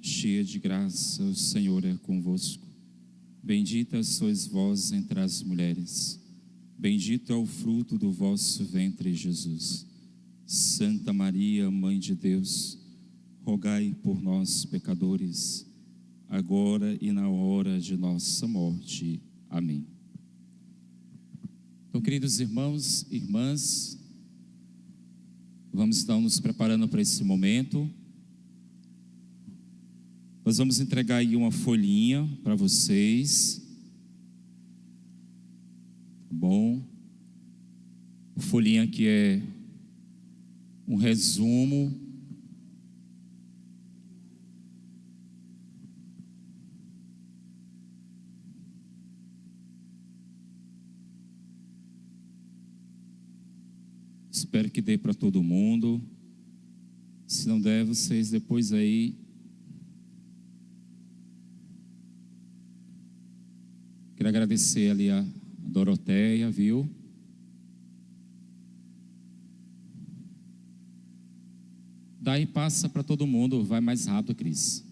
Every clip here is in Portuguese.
cheia de graça, o Senhor é convosco. Bendita sois vós entre as mulheres, bendito é o fruto do vosso ventre, Jesus. Santa Maria, Mãe de Deus, rogai por nós, pecadores, agora e na hora de nossa morte. Amém. Então, queridos irmãos e irmãs, vamos estar nos preparando para esse momento. Nós vamos entregar aí uma folhinha para vocês. Tá bom? A folhinha que é um resumo espero que dê para todo mundo. Se não der, vocês depois aí quero agradecer ali a Doroteia, viu? Daí passa para todo mundo, vai mais rápido, Cris.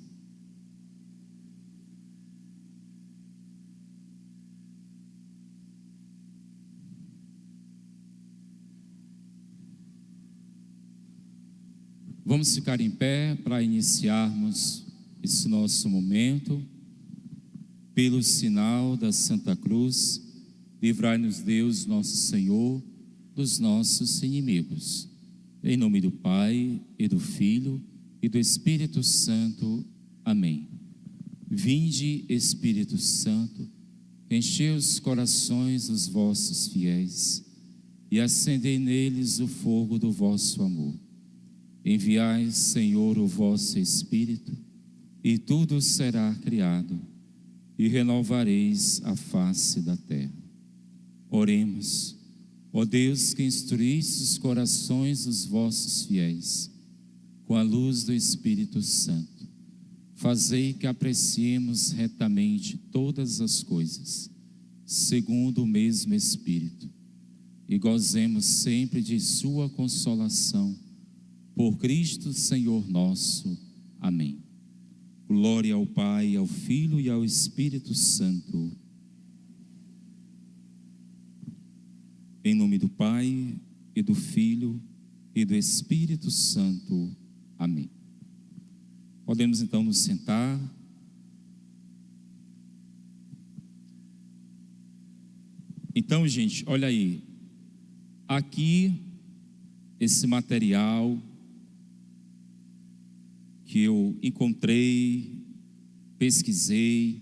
Vamos ficar em pé para iniciarmos esse nosso momento. Pelo sinal da Santa Cruz, livrai-nos Deus, nosso Senhor, dos nossos inimigos. Em nome do Pai, e do Filho, e do Espírito Santo. Amém. Vinde, Espírito Santo, enchei os corações dos vossos fiéis, e acendei neles o fogo do vosso amor. Enviai, Senhor, o vosso Espírito, e tudo será criado, e renovareis a face da terra. Oremos. Ó Deus, que instruísse os corações dos vossos fiéis com a luz do Espírito Santo, fazei que apreciemos retamente todas as coisas, segundo o mesmo Espírito, e gozemos sempre de sua consolação, por Cristo Senhor nosso. Amém. Glória ao Pai, ao Filho e ao Espírito Santo. Em nome do Pai, e do Filho, e do Espírito Santo. Amém. Podemos então nos sentar. Então, gente, olha aí. Aqui, esse material que eu encontrei, pesquisei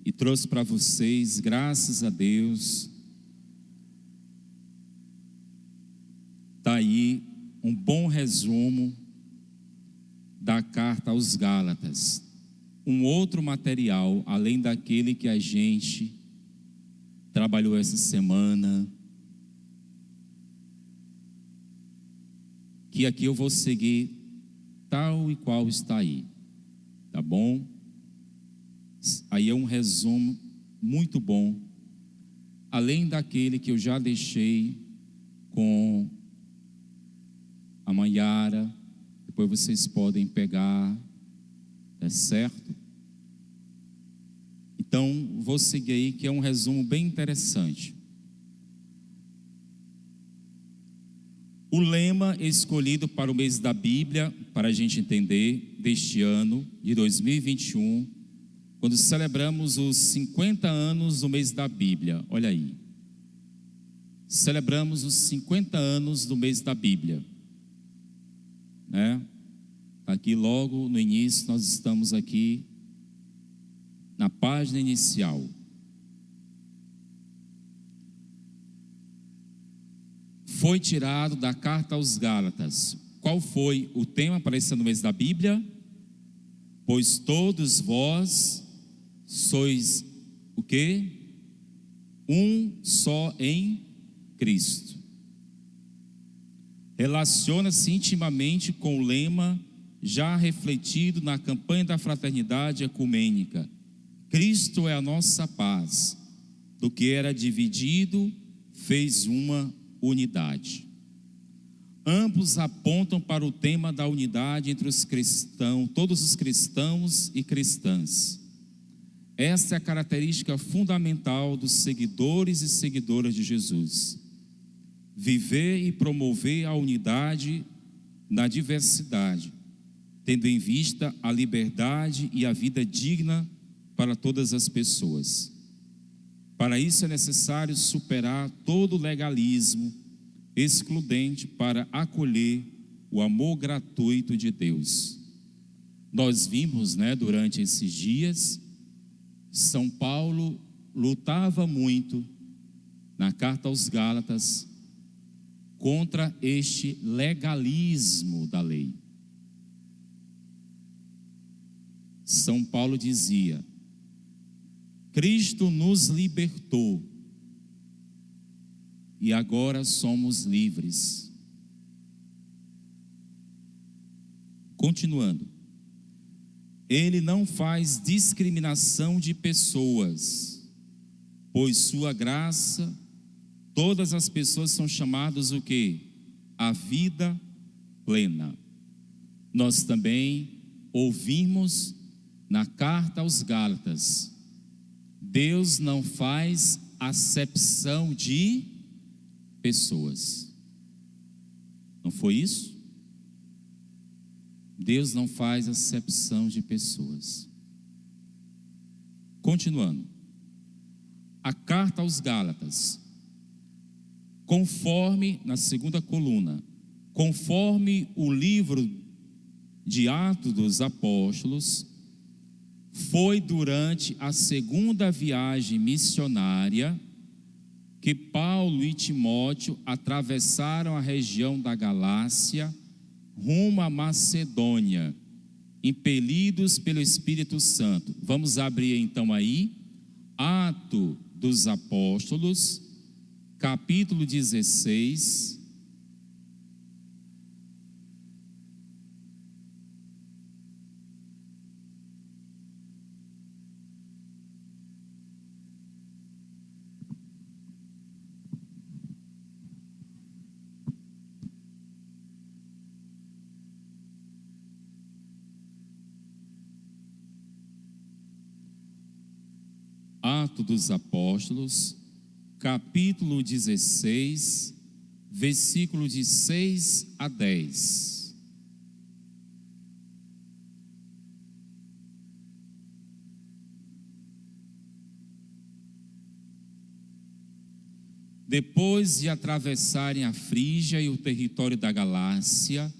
e trouxe para vocês, graças a Deus. Está aí um bom resumo da carta aos Gálatas. Um outro material, além daquele que a gente trabalhou essa semana, que aqui eu vou seguir tal e qual está aí, tá bom? Aí é um resumo muito bom, além daquele que eu já deixei com a Maiara, depois vocês podem pegar, é certo? Então, vou seguir aí, que é um resumo bem interessante. O lema escolhido para o mês da Bíblia, para a gente entender, deste ano de 2021, quando celebramos os 50 anos do mês da Bíblia, olha aí. Celebramos os 50 anos do mês da Bíblia, né? Aqui logo no início, nós estamos aqui na página inicial. Foi tirado da carta aos Gálatas. Qual foi o tema para esse ano mês da Bíblia? Pois todos vós sois o quê? Um só em Cristo. Relaciona-se intimamente com o lema já refletido na campanha da fraternidade ecumênica. Cristo é a nossa paz. Do que era dividido, fez uma unidade. Ambos apontam para o tema da unidade entre os cristãos, todos os cristãos e cristãs. Esta é a característica fundamental dos seguidores e seguidoras de Jesus. Viver e promover a unidade na diversidade, tendo em vista a liberdade e a vida digna para todas as pessoas. Para isso é necessário superar todo o legalismo excludente para acolher o amor gratuito de Deus. Nós vimos, durante esses dias, São Paulo lutava muito na carta aos Gálatas contra este legalismo da lei. São Paulo dizia: Cristo nos libertou e agora somos livres. Continuando, ele não faz discriminação de pessoas, pois sua graça, todas as pessoas são chamadas o quê? A vida plena. Nós também ouvimos na carta aos Gálatas: Deus não faz acepção de pessoas. Não foi isso? Deus não faz acepção de pessoas. Continuando, a carta aos Gálatas, conforme, na segunda coluna, conforme o livro de Atos dos Apóstolos, foi durante a segunda viagem missionária que Paulo e Timóteo atravessaram a região da Galácia rumo à Macedônia, impelidos pelo Espírito Santo. Vamos abrir então aí, Atos dos Apóstolos, capítulo 16. Atos dos Apóstolos, capítulo 16, versículo de 6 a 10. Depois de atravessarem a Frígia e o território da Galácia,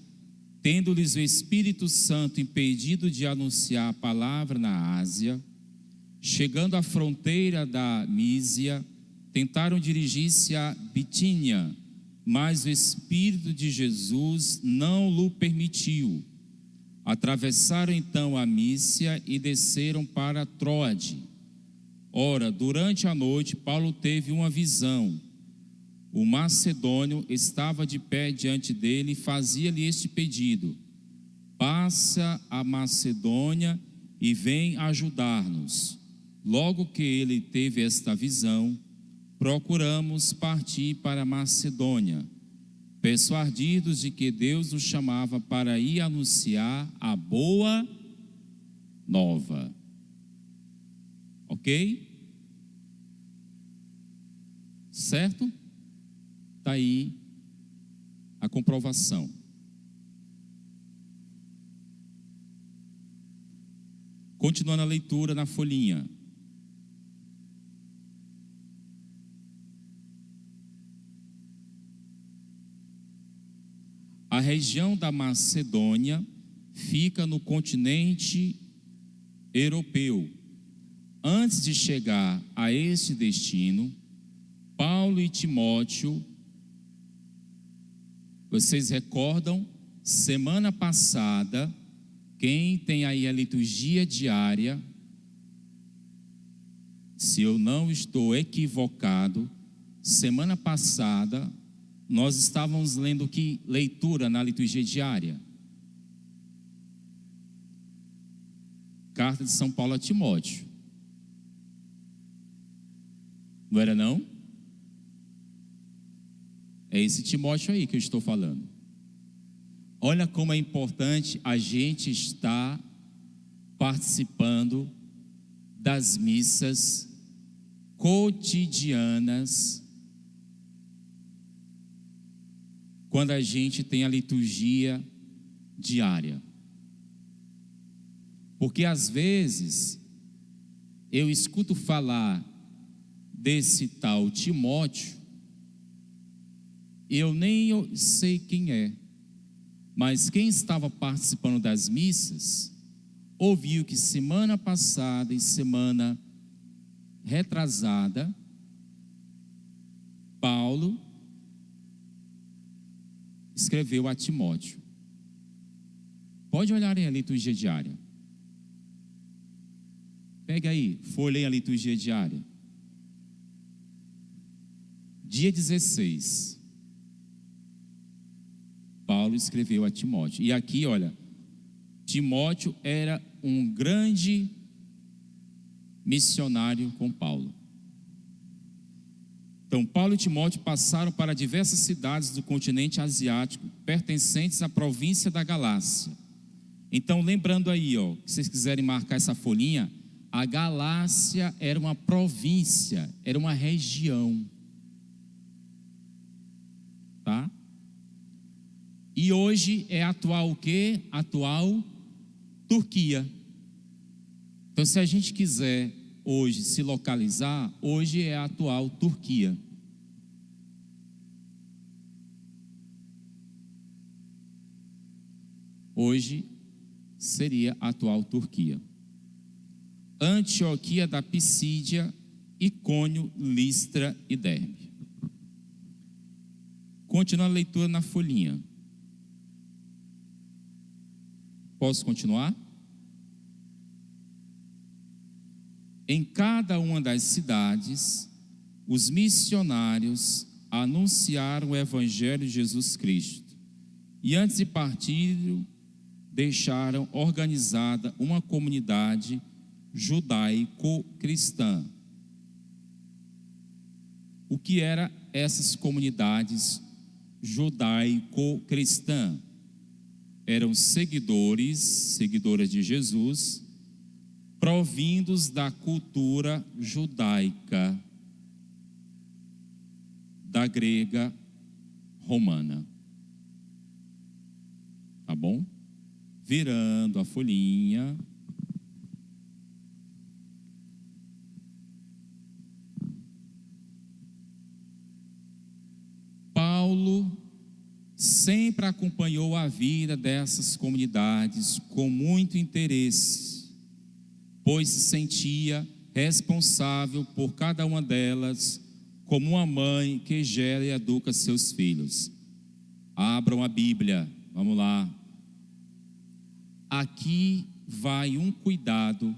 tendo-lhes o Espírito Santo impedido de anunciar a palavra na Ásia, chegando à fronteira da Mísia, tentaram dirigir-se a Bitínia, mas o Espírito de Jesus não lhe permitiu. Atravessaram então a Mísia e desceram para Troade. Ora, durante a noite, Paulo teve uma visão. O macedônio estava de pé diante dele e fazia-lhe este pedido: passa a Macedônia e vem ajudar-nos. Logo que ele teve esta visão, procuramos partir para a Macedônia, persuadidos de que Deus nos chamava para ir anunciar a boa nova. Ok? Certo? Está aí a comprovação. Continuando a leitura na folhinha. A região da Macedônia fica no continente europeu. Antes de chegar a este destino, Paulo e Timóteo, vocês recordam, semana passada, quem tem aí a liturgia diária, se eu não estou equivocado, semana passada, nós estávamos lendo que leitura na liturgia diária? Carta de São Paulo a Timóteo. Não era não? É esse Timóteo aí que eu estou falando. Olha como é importante a gente estar participando das missas cotidianas, quando a gente tem a liturgia diária. Porque às vezes eu escuto falar desse tal Timóteo, eu nem sei quem é, mas quem estava participando das missas ouviu que semana passada e semana retrasada, Paulo escreveu a Timóteo. Pode olhar aí a liturgia diária. Pega aí, folheia a liturgia diária. Dia 16, Paulo escreveu a Timóteo. E aqui, olha, Timóteo era um grande missionário com Paulo. Então, Paulo e Timóteo passaram para diversas cidades do continente asiático, pertencentes à província da Galácia. Então, lembrando aí, se vocês quiserem marcar essa folhinha, a Galácia era uma província, era uma região. Tá? E hoje é atual o quê? Atual Turquia. Então, se a gente quiser hoje se localizar, hoje é a atual Turquia. Hoje seria a atual Turquia. Antioquia da Pisídia, Icônio, Listra e Derbe. Continua a leitura na folhinha. Posso continuar? Em cada uma das cidades, os missionários anunciaram o Evangelho de Jesus Cristo. E antes de partir, deixaram organizada uma comunidade judaico-cristã. O que eram essas comunidades judaico-cristãs? Eram seguidoras de Jesus, provindos da cultura judaica, da grega romana. Tá bom? Virando a folhinha. Paulo sempre acompanhou a vida dessas comunidades com muito interesse, pois se sentia responsável por cada uma delas, como uma mãe que gera e educa seus filhos. Abram a Bíblia, vamos lá. Aqui vai um cuidado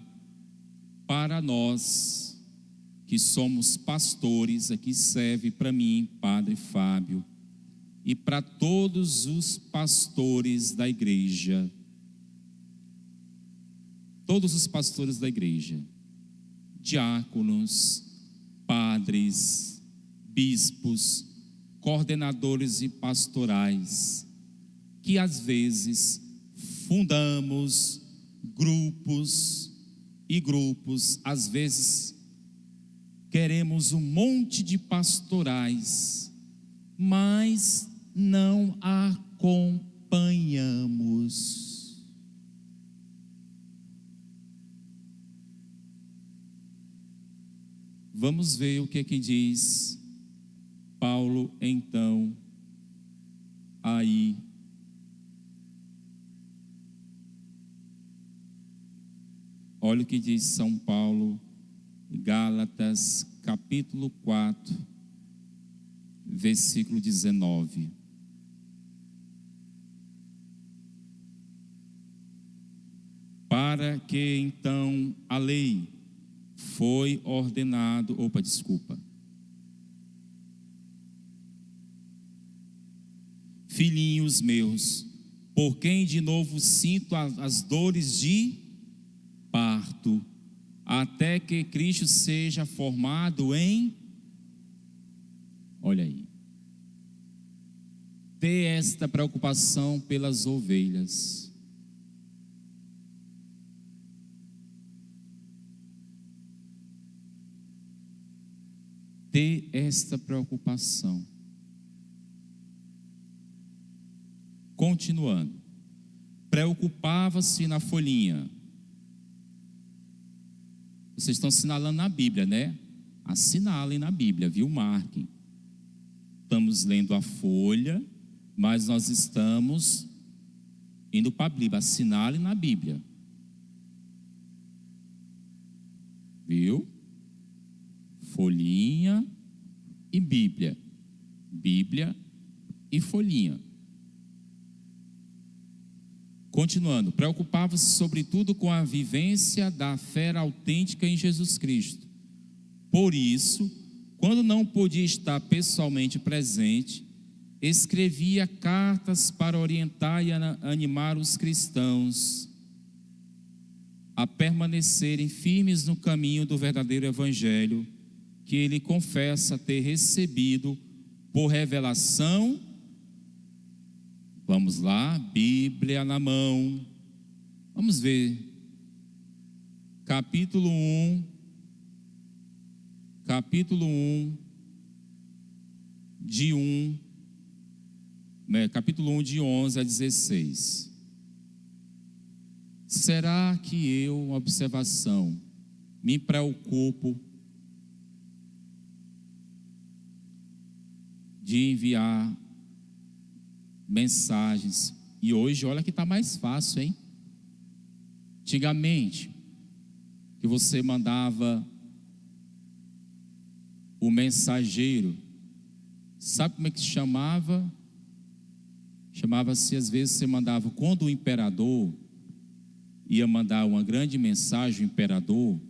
para nós que somos pastores. Aqui serve para mim, Padre Fábio, e para todos os pastores da igreja. Todos os pastores da igreja, diáconos, padres, bispos, coordenadores e pastorais, que às vezes fundamos grupos e grupos, às vezes queremos um monte de pastorais, mas não acompanhamos. Vamos ver o que é que diz Paulo então aí. Olha o que diz São Paulo, Gálatas capítulo 4, versículo 19. Para que então a lei foi ordenado, filhinhos meus, por quem de novo sinto as dores de parto, até que Cristo seja formado em, olha aí, ter esta preocupação pelas ovelhas. Ter esta preocupação. Continuando, preocupava-se na folhinha. Vocês estão assinalando na Bíblia, né? Assinalem na Bíblia, viu? Marquem. Estamos lendo a folha, mas nós estamos indo para a Bíblia. Assinalem na Bíblia. Viu? Folhinha e Bíblia. Bíblia e folhinha. Continuando, preocupava-se sobretudo com a vivência da fé autêntica em Jesus Cristo. Por isso, quando não podia estar pessoalmente presente, escrevia cartas para orientar e animar os cristãos a permanecerem firmes no caminho do verdadeiro evangelho, que ele confessa ter recebido por revelação. Vamos lá, Bíblia na mão. Vamos ver. Capítulo 1, capítulo 1 de 11 a 16. Será que eu, observação, me preocupo de enviar mensagens? E hoje, olha que está mais fácil, hein? Antigamente, que você mandava o mensageiro, sabe como é que se chamava? Chamava-se, às vezes você mandava, quando o imperador ia mandar uma grande mensagem, o imperador,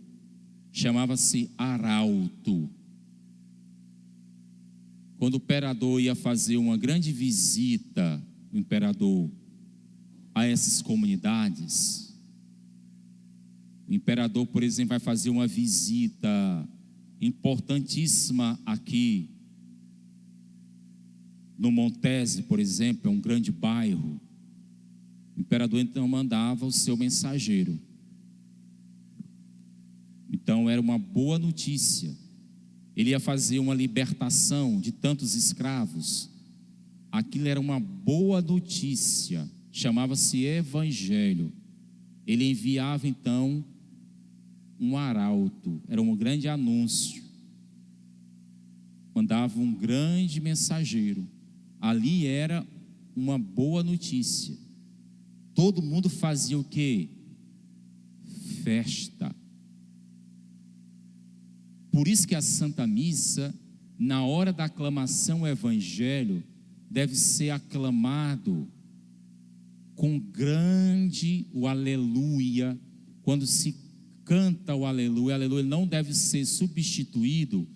chamava-se arauto. Quando o imperador ia fazer uma grande visita, o imperador, a essas comunidades, o imperador, por exemplo, vai fazer uma visita importantíssima aqui no Montese, por exemplo, é um grande bairro. O imperador então mandava o seu mensageiro. Então era uma boa notícia. Ele ia fazer uma libertação de tantos escravos. Aquilo era uma boa notícia. Chamava-se evangelho. Ele enviava então um arauto. Era um grande anúncio. Mandava um grande mensageiro. Ali era uma boa notícia. Todo mundo fazia o quê? Festa. Por isso que a Santa Missa, na hora da aclamação ao Evangelho, deve ser aclamado com grande o aleluia. Quando se canta o aleluia não deve ser substituído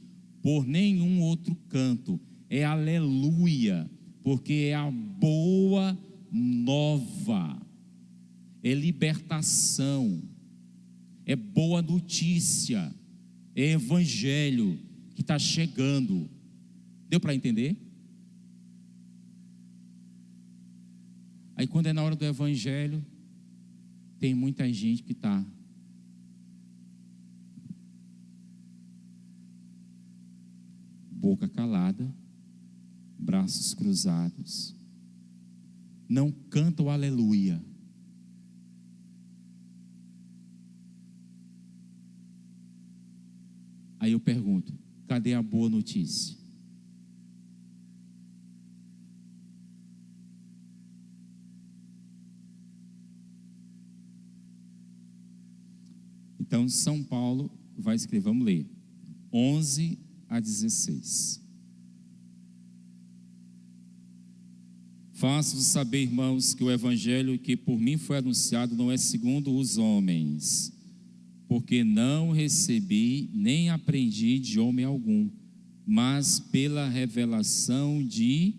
por nenhum outro canto. É aleluia, porque é a boa nova, é libertação, é boa notícia, é evangelho que está chegando. Deu para entender? Aí quando é na hora do evangelho, tem muita gente que está boca calada, braços cruzados, não canta o aleluia. Aí eu pergunto, cadê a boa notícia? Então São Paulo vai escrever, vamos ler, 11 a 16. Faço-vos saber, irmãos, que o evangelho que por mim foi anunciado não é segundo os homens, porque não recebi nem aprendi de homem algum, mas pela revelação de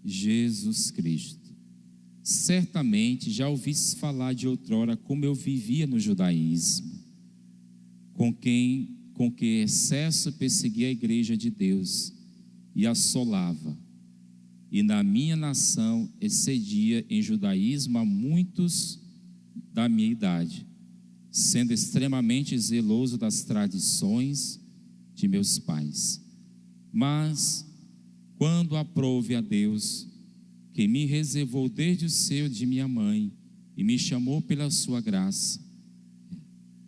Jesus Cristo. Certamente já ouvistes falar de outrora como eu vivia no judaísmo, com que excesso perseguia a igreja de Deus e assolava, e na minha nação excedia em judaísmo a muitos da minha idade, sendo extremamente zeloso das tradições de meus pais. Mas, quando aprouve a Deus, que me reservou desde o seio de minha mãe e me chamou pela sua graça,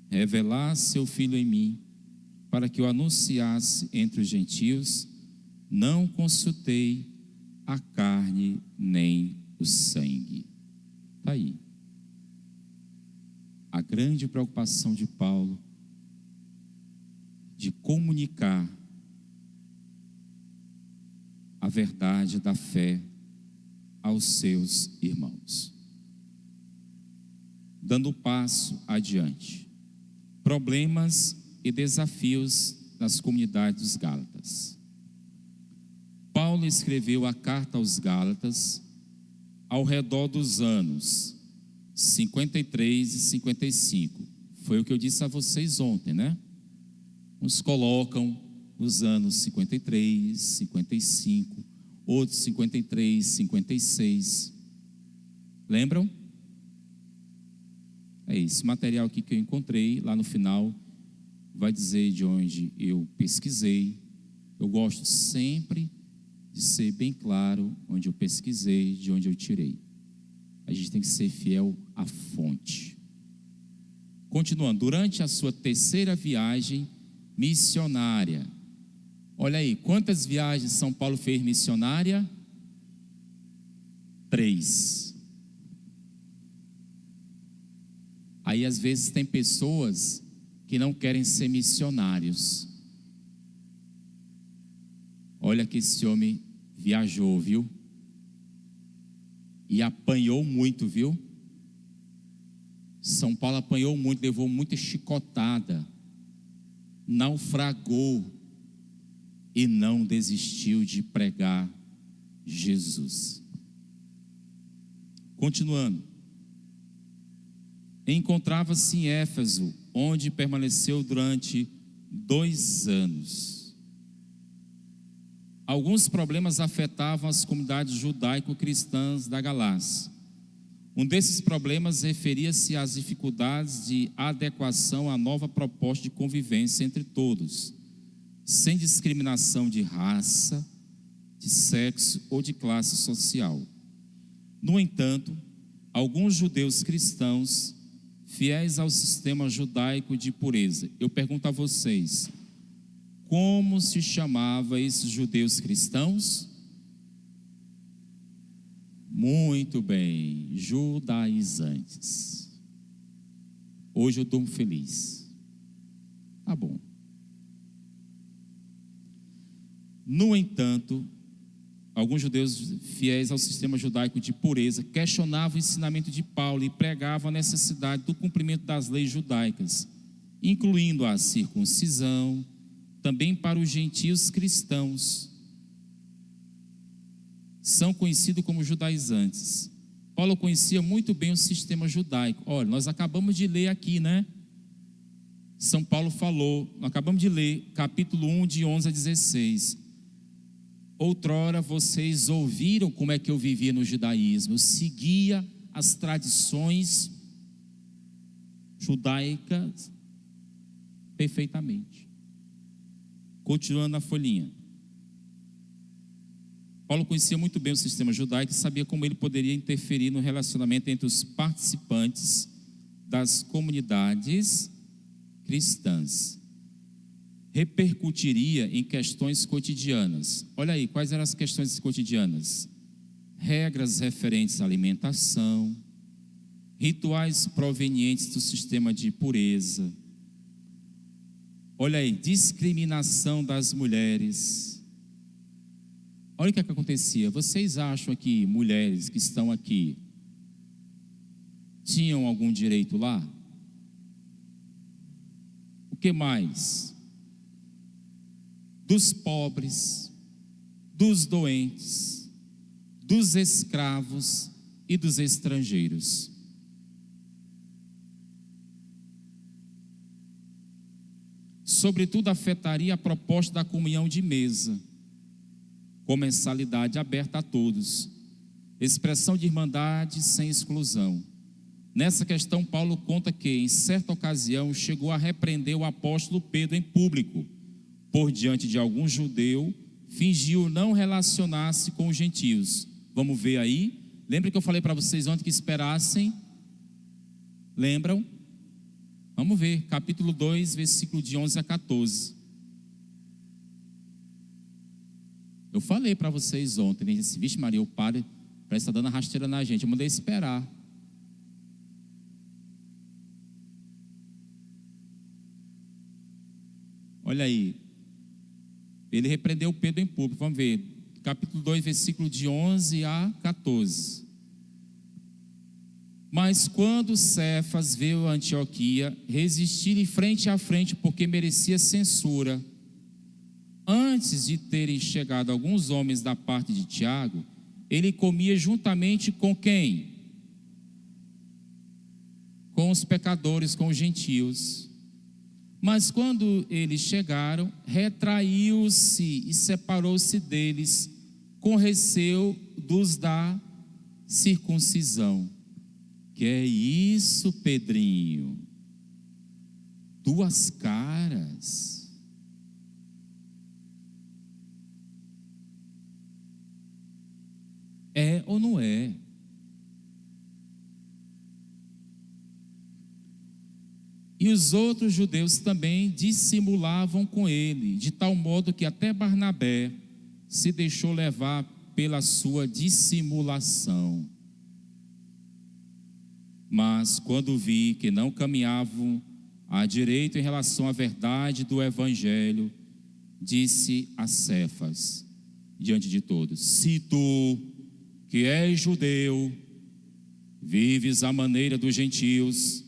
revelar seu Filho em mim, para que eu anunciasse entre os gentios, não consultei a carne nem o sangue. Está aí. A grande preocupação de Paulo de comunicar a verdade da fé aos seus irmãos. Dando um passo adiante. Problemas e desafios nas comunidades dos Gálatas. Paulo escreveu a carta aos Gálatas ao redor dos anos 53 e 55. Foi o que eu disse a vocês ontem, né? Uns colocam os anos 53, 55, outros 53, 56. Lembram? É esse material aqui que eu encontrei, lá no final vai dizer de onde eu pesquisei. Eu gosto sempre de ser bem claro onde eu pesquisei, de onde eu tirei. A gente tem que ser fiel à fonte. Continuando, durante a sua terceira viagem missionária. Olha aí, quantas viagens São Paulo fez missionária? 3. Aí às vezes tem pessoas que não querem ser missionários. Olha que esse homem viajou, viu? E apanhou muito, viu? São Paulo apanhou muito, levou muita chicotada, naufragou e não desistiu de pregar Jesus. Continuando. Encontrava-se em Éfeso, onde permaneceu durante 2 anos. Alguns problemas afetavam as comunidades judaico-cristãs da Galácia. Um desses problemas referia-se às dificuldades de adequação à nova proposta de convivência entre todos, sem discriminação de raça, de sexo ou de classe social. No entanto, alguns judeus cristãos, fiéis ao sistema judaico de pureza, eu pergunto a vocês, como se chamava esses judeus cristãos? Muito bem, judaizantes. Hoje eu estou feliz. Tá bom. No entanto, alguns judeus fiéis ao sistema judaico de pureza questionavam o ensinamento de Paulo e pregavam a necessidade do cumprimento das leis judaicas, incluindo a circuncisão, também para os gentios cristãos. São conhecidos como judaizantes. Paulo conhecia muito bem o sistema judaico. Olha, nós acabamos de ler aqui, né? São Paulo falou, nós acabamos de ler, capítulo 1, de 11 a 16. Outrora vocês ouviram como é que eu vivia no judaísmo. Eu seguia as tradições judaicas perfeitamente. Continuando na folhinha. Paulo conhecia muito bem o sistema judaico e sabia como ele poderia interferir no relacionamento entre os participantes das comunidades cristãs. Repercutiria em questões cotidianas. Olha aí, quais eram as questões cotidianas? Regras referentes à alimentação, rituais provenientes do sistema de pureza. Olha aí, discriminação das mulheres. Olha o que acontecia. Vocês acham que mulheres que estão aqui tinham algum direito lá? O que mais? Dos pobres, dos doentes, dos escravos e dos estrangeiros. Sobretudo afetaria a proposta da comunhão de mesa. com mensalidade aberta a todos, expressão de irmandade sem exclusão. Nessa questão, Paulo conta que, em certa ocasião, chegou a repreender o apóstolo Pedro em público, por diante de algum judeu, fingiu não relacionar-se com os gentios. Vamos ver aí? Lembra que eu falei para vocês ontem que esperassem? Lembram? Vamos ver, capítulo 2, versículo de 11 a 14. Eu falei para vocês ontem, né? Disse, vixe Maria, o padre parece que está dando a rasteira na gente. Eu mandei esperar. Olha aí, ele repreendeu Pedro em público. Vamos ver, capítulo 2, versículo de 11 a 14. Mas quando Cefas veio a Antioquia, resistiu-lhe frente a frente, porque merecia censura. Antes de terem chegado alguns homens da parte de Tiago, ele comia juntamente com quem? Com os pecadores, com os gentios. Mas quando eles chegaram, retraiu-se e separou-se deles, com receio dos da circuncisão. Que é isso, Pedrinho? Duas caras. É ou não é? E os outros judeus também dissimulavam com ele, de tal modo que até Barnabé se deixou levar pela sua dissimulação. Mas quando vi que não caminhavam à direita em relação à verdade do evangelho, disse a Cefas, diante de todos: se tu, que és judeu, vives à maneira dos gentios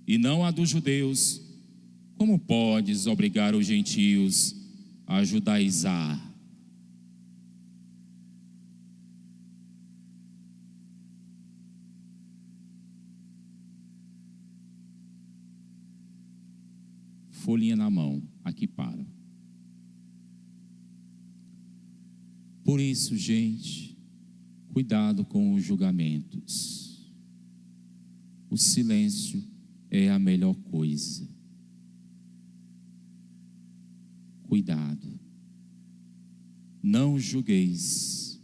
e não a dos judeus, como podes obrigar os gentios a judaizar? Folhinha na mão, aqui para. Por isso, gente, cuidado com os julgamentos. O silêncio é a melhor coisa. Cuidado. Não julgueis.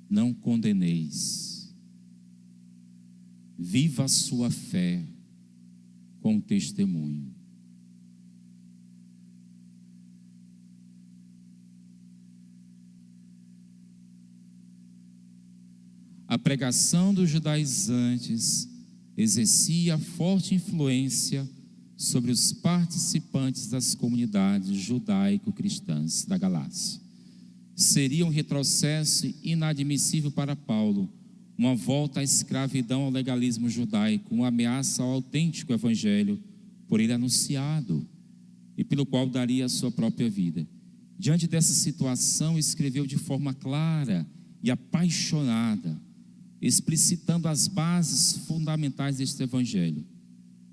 Não condeneis. Viva a sua fé com testemunho. A pregação dos judaizantes exercia forte influência sobre os participantes das comunidades judaico-cristãs da Galácia. Seria um retrocesso inadmissível para Paulo, uma volta à escravidão ao legalismo judaico, uma ameaça ao autêntico evangelho por ele anunciado e pelo qual daria a sua própria vida. Diante dessa situação, escreveu de forma clara e apaixonada, explicitando as bases fundamentais deste evangelho.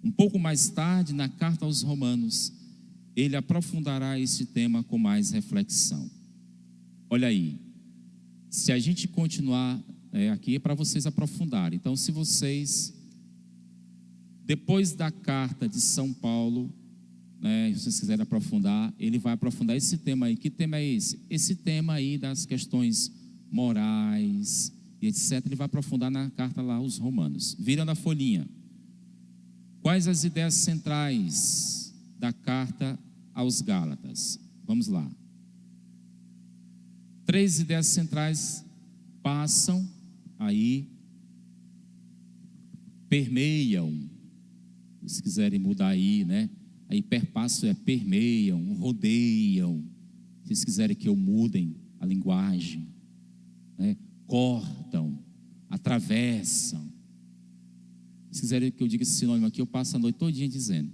Um pouco mais tarde, na carta aos Romanos, ele aprofundará esse tema com mais reflexão. Olha aí, se a gente continuar aqui é para vocês aprofundarem. Então, se vocês, depois da carta de São Paulo, se vocês quiserem aprofundar, ele vai aprofundar esse tema aí. Que tema é esse? Esse tema aí das questões morais e etc. Ele vai aprofundar na carta lá aos Romanos. Virando a folhinha. Quais as ideias centrais da carta aos Gálatas? Vamos lá. 3 ideias centrais passam aí, permeiam, se quiserem mudar aí, aí perpassam permeiam, rodeiam, se vocês quiserem que eu mudem a linguagem, cortam, atravessam. Se quiserem que eu diga esse sinônimo aqui, eu passo a noite todinha dizendo.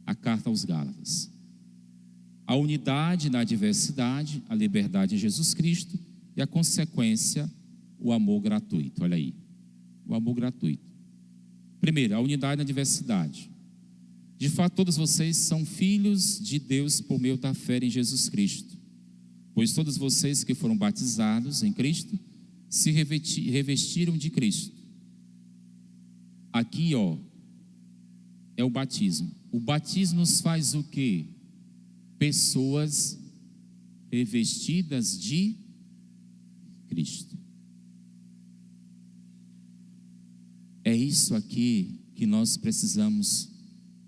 A carta aos Gálatas. A unidade na diversidade, a liberdade em Jesus Cristo e a consequência, o amor gratuito. Olha aí, o amor gratuito. Primeiro, a unidade na diversidade. De fato, todos vocês são filhos de Deus por meio da fé em Jesus Cristo. Pois todos vocês que foram batizados em Cristo se revestiram de Cristo. Aqui, é o batismo. O batismo nos faz o quê? Pessoas revestidas de Cristo. É isso aqui que nós precisamos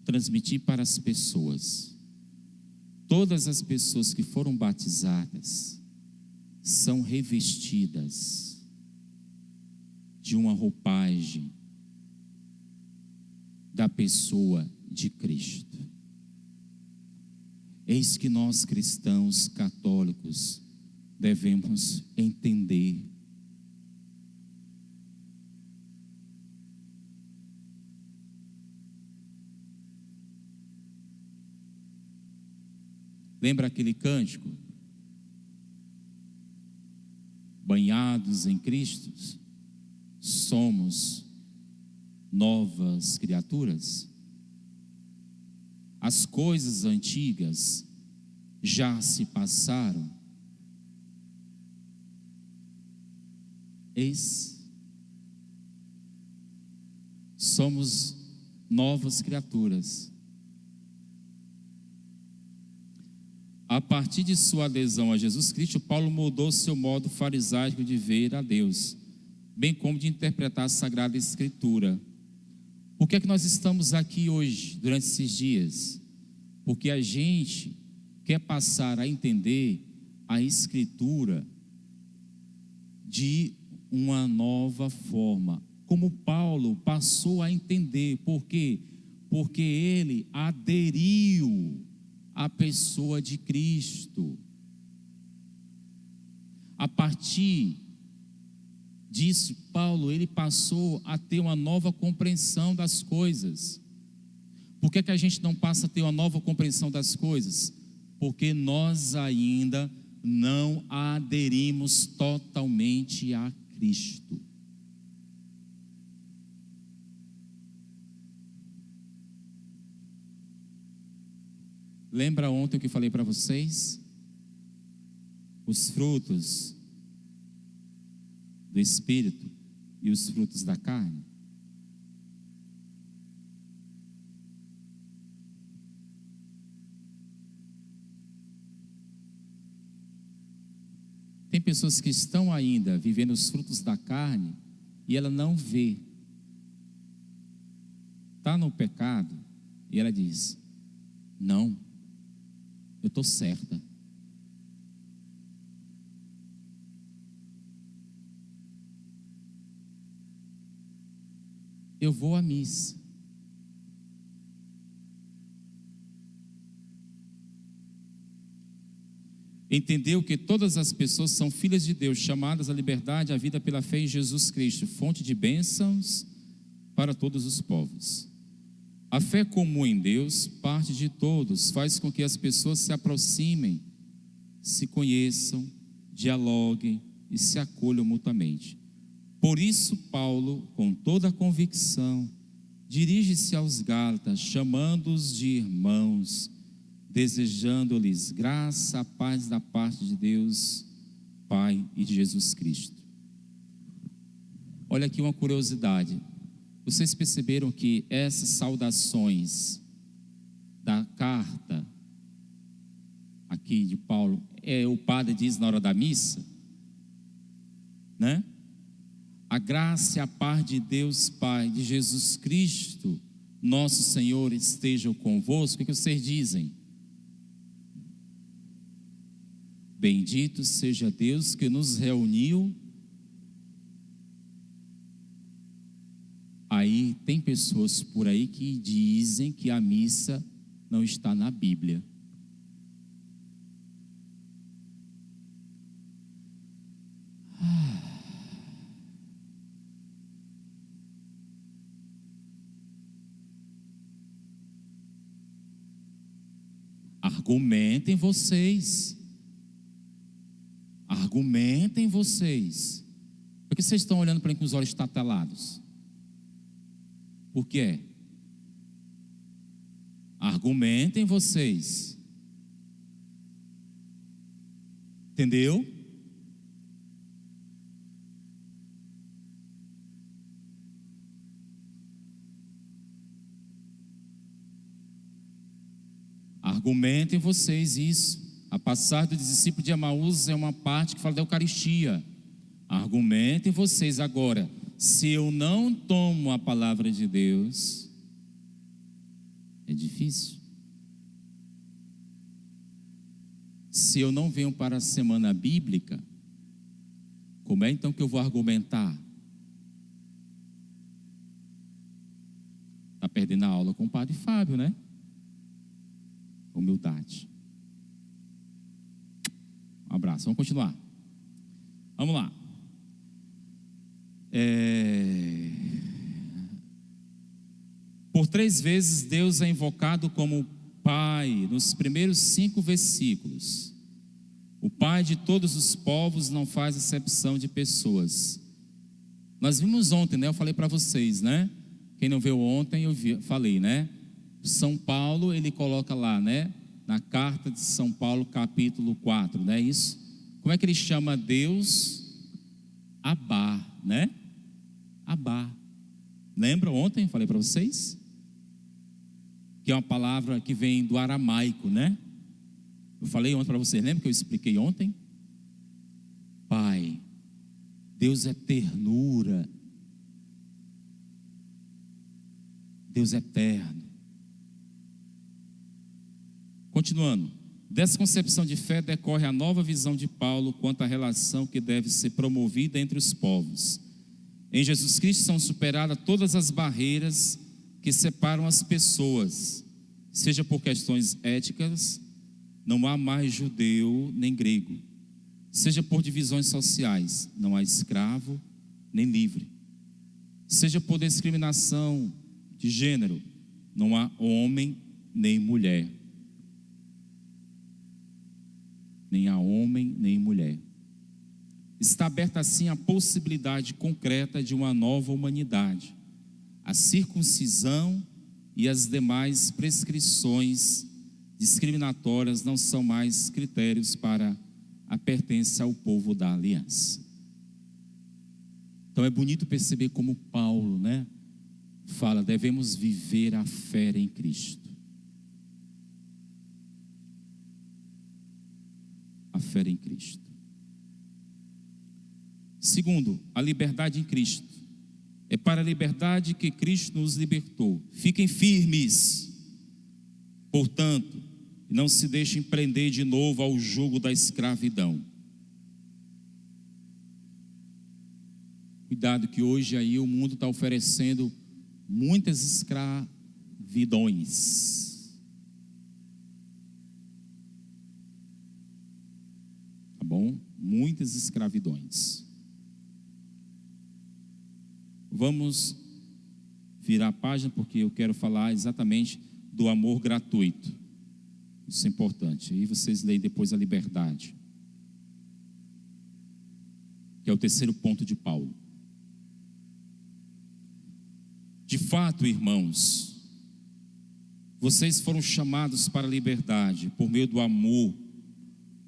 transmitir para as pessoas. Todas as pessoas que foram batizadas são revestidas de uma roupagem da pessoa de Cristo. Eis que nós cristãos católicos devemos entender. Lembra aquele cântico? Banhados em Cristo, somos novas criaturas. As coisas antigas já se passaram. Somos novas criaturas. A partir de sua adesão a Jesus Cristo, Paulo mudou seu modo farisaico de ver a Deus, bem como de interpretar a Sagrada Escritura. Por que é que nós estamos aqui hoje, durante esses dias? Porque a gente quer passar a entender a Escritura de uma nova forma, como Paulo passou a entender. Por quê? Porque ele aderiu à pessoa de Cristo. A partir disso, Paulo, ele passou a ter uma nova compreensão das coisas. Por que que a gente não passa a ter uma nova compreensão das coisas? Porque nós ainda não aderimos totalmente a Cristo. Lembra ontem o que falei para vocês? Os frutos do Espírito e os frutos da carne. Tem pessoas que estão ainda vivendo os frutos da carne e ela não vê. Está no pecado e ela diz: não, eu estou certa. Eu vou à missa. Entendeu que todas as pessoas são filhas de Deus, chamadas à liberdade, à vida pela fé em Jesus Cristo, fonte de bênçãos para todos os povos. A fé comum em Deus, parte de todos, faz com que as pessoas se aproximem, se conheçam, dialoguem e se acolham mutuamente. Por isso, Paulo, com toda a convicção, dirige-se aos Gálatas, chamando-os de irmãos, desejando-lhes graça, a paz da parte de Deus, Pai e de Jesus Cristo. Olha aqui uma curiosidade. Vocês perceberam que essas saudações da carta aqui de Paulo, o padre diz na hora da missa, né? A graça e a paz de Deus Pai, de Jesus Cristo, nosso Senhor, estejam convosco. O que vocês dizem? Bendito seja Deus que nos reuniu. Aí tem pessoas por aí que dizem que a missa não está na Bíblia. Argumentem vocês. Argumentem vocês. Por que vocês estão olhando para mim com os olhos tatelados? Por quê? Argumentem vocês. Entendeu? Argumentem vocês isso. A passagem do discípulo de Emaús é uma parte que fala da Eucaristia. Argumentem vocês. Agora, se eu não tomo a palavra de Deus, é difícil. Se eu não venho para a semana bíblica, como é então que eu vou argumentar? Está perdendo a aula com o padre Fábio, né? Humildade. Um abraço, vamos continuar. Vamos lá. Por 3 vezes Deus é invocado como Pai, nos primeiros 5 versículos. O Pai de todos os povos não faz acepção de pessoas. Nós vimos ontem, né? Eu falei para vocês, né? Quem não viu ontem, falei, né? São Paulo, ele coloca lá, né? Na carta de São Paulo, capítulo 4, não é isso? Como é que ele chama Deus? Abá, né? Abá. Lembra ontem? Falei para vocês? Que é uma palavra que vem do aramaico, né? Eu falei ontem para vocês, lembra que eu expliquei ontem? Pai, Deus é ternura, Deus é eterno. Continuando, dessa concepção de fé decorre a nova visão de Paulo quanto à relação que deve ser promovida entre os povos. Em Jesus Cristo são superadas todas as barreiras que separam as pessoas, seja por questões éticas, não há mais judeu nem grego, seja por divisões sociais, não há escravo nem livre, seja por discriminação de gênero, não há homem nem mulher. Nem há homem nem mulher. Está aberta assim a possibilidade concreta de uma nova humanidade. A circuncisão e as demais prescrições discriminatórias não são mais critérios para a pertença ao povo da aliança. Então é bonito perceber como Paulo, né, fala, devemos viver a fé em Cristo. A fé em Cristo. Segundo, a liberdade em Cristo. É para a liberdade que Cristo nos libertou. Fiquem firmes, portanto, e não se deixem prender de novo ao jugo da escravidão. Cuidado que hoje aí o mundo está oferecendo muitas escravidões. Tá bom? Muitas escravidões. Vamos virar a página porque eu quero falar exatamente do amor gratuito. Isso é importante. Aí vocês leem depois a liberdade, que é o terceiro ponto de Paulo. De fato, irmãos, vocês foram chamados para a liberdade por meio do amor.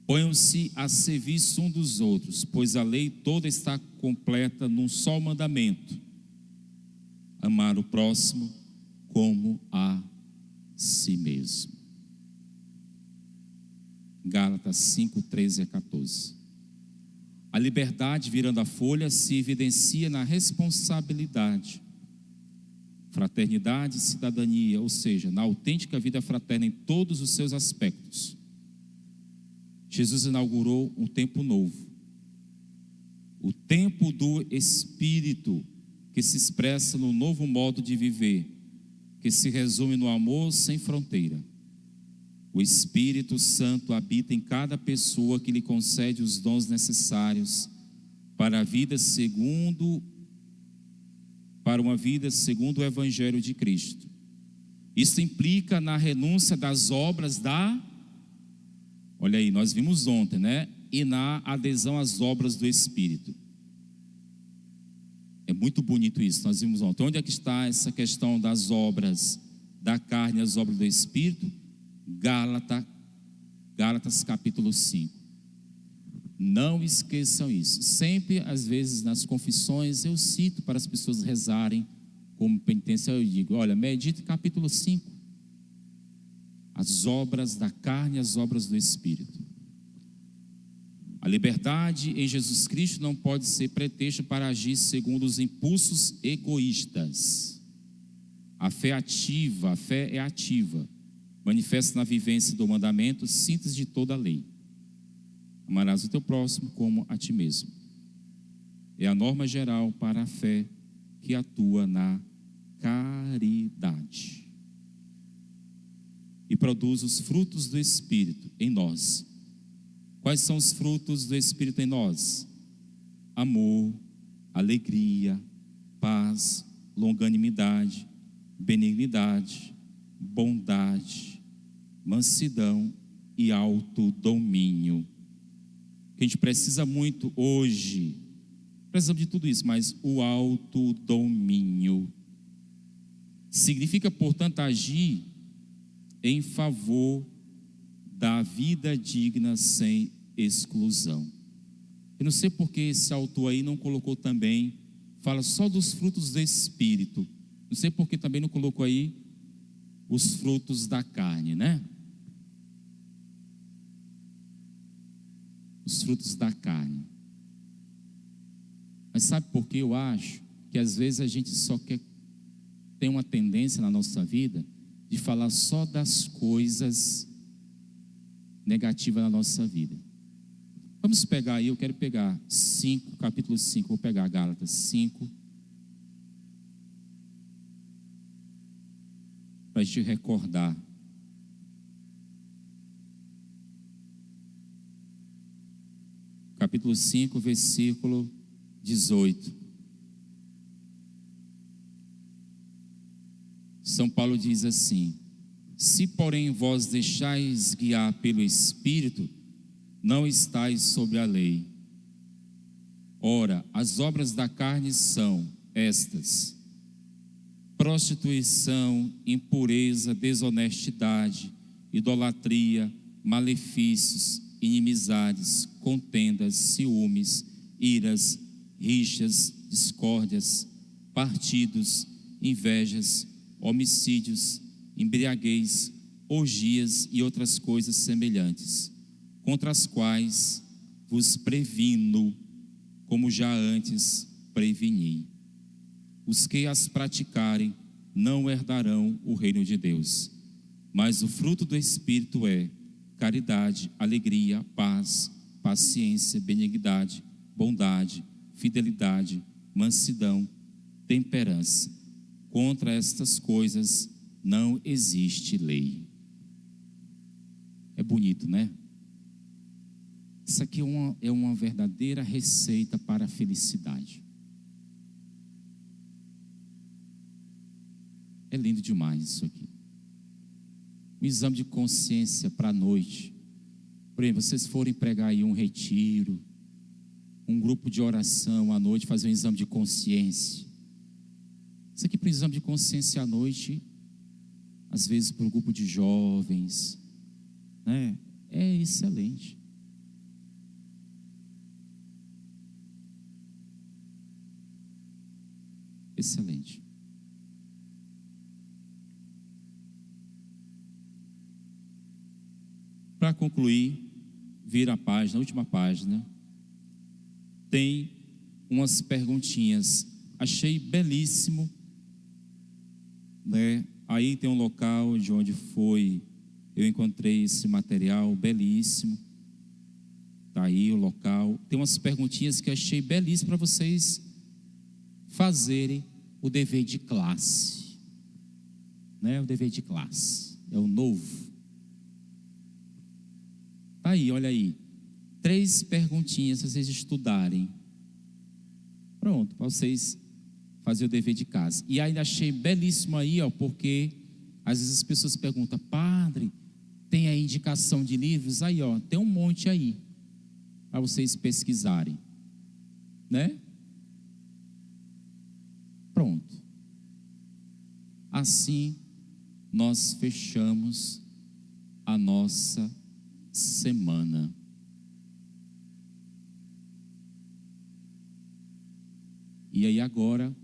Ponham-se a serviço um dos outros, pois a lei toda está completa num só mandamento: amar o próximo como a si mesmo. Gálatas 5, 13 a 14. A liberdade, virando a folha, se evidencia na responsabilidade, fraternidade e cidadania, ou seja, na autêntica vida fraterna em todos os seus aspectos. Jesus inaugurou um tempo novo, o tempo do Espírito, que se expressa no novo modo de viver, que se resume no amor sem fronteira. O Espírito Santo habita em cada pessoa que lhe concede os dons necessários para uma vida segundo o Evangelho de Cristo. Isso implica na renúncia das obras olha aí, nós vimos ontem, né? E na adesão às obras do Espírito. É muito bonito isso, nós vimos ontem. Onde é que está essa questão das obras da carne e as obras do Espírito, Gálatas capítulo 5. Não esqueçam isso. Sempre, às vezes, nas confissões, eu cito para as pessoas rezarem como penitência, eu digo, olha, medite capítulo 5. As obras da carne e as obras do Espírito. A liberdade em Jesus Cristo não pode ser pretexto para agir segundo os impulsos egoístas. A fé ativa, a fé é ativa, manifesta na vivência do mandamento, síntese de toda a lei. Amarás o teu próximo como a ti mesmo. É a norma geral para a fé que atua na caridade e produz os frutos do Espírito em nós. Quais são os frutos do Espírito em nós? Amor, alegria, paz, longanimidade, benignidade, bondade, mansidão e autodomínio. Que a gente precisa muito hoje, precisamos de tudo isso, mas o autodomínio significa, portanto, agir em favor da vida digna sem exclusão. Eu não sei porque esse autor aí não colocou também, fala só dos frutos do Espírito. Não sei porque também não colocou aí os frutos da carne, né? Os frutos da carne. Mas sabe por que eu acho? Que às vezes a gente só quer, tem uma tendência na nossa vida de falar só das coisas negativas na nossa vida. Vamos pegar aí, eu quero pegar 5, capítulo 5, vou pegar Gálatas 5, para te recordar. Capítulo 5, versículo 18. São Paulo diz assim: se porém vós deixais guiar pelo Espírito, não estáis sobre a lei. Ora, as obras da carne são estas: prostituição, impureza, desonestidade, idolatria, malefícios, inimizades, contendas, ciúmes, iras, rixas, discórdias, partidos, invejas, homicídios, embriaguez, orgias e outras coisas semelhantes, contra as quais vos previno, como já antes preveni. Os que as praticarem não herdarão o reino de Deus. Mas o fruto do Espírito é caridade, alegria, paz, paciência, benignidade, bondade, fidelidade, mansidão, temperança. Contra estas coisas não existe lei. É bonito, né? Isso aqui é uma verdadeira receita para a felicidade. É lindo demais isso aqui. Um exame de consciência para a noite. Por exemplo, vocês forem pregar aí um retiro, um grupo de oração à noite, fazer um exame de consciência. Isso aqui para o exame de consciência à noite, às vezes para o grupo de jovens, né? É excelente. Excelente. Para concluir, vira a página, a última página, tem umas perguntinhas. Achei belíssimo, né? Aí tem um local de onde eu encontrei esse material belíssimo. Está aí o local. Tem umas perguntinhas que achei belíssimo para vocês fazerem o dever de classe, né? O dever de classe é o novo. Tá aí, olha aí, 3 perguntinhas para vocês estudarem. Pronto, para vocês fazerem o dever de casa. E ainda achei belíssimo aí, ó, porque às vezes as pessoas perguntam: padre, tem a indicação de livros? Aí, ó, tem um monte aí para vocês pesquisarem, né? Pronto. Assim nós fechamos a nossa semana. E aí agora,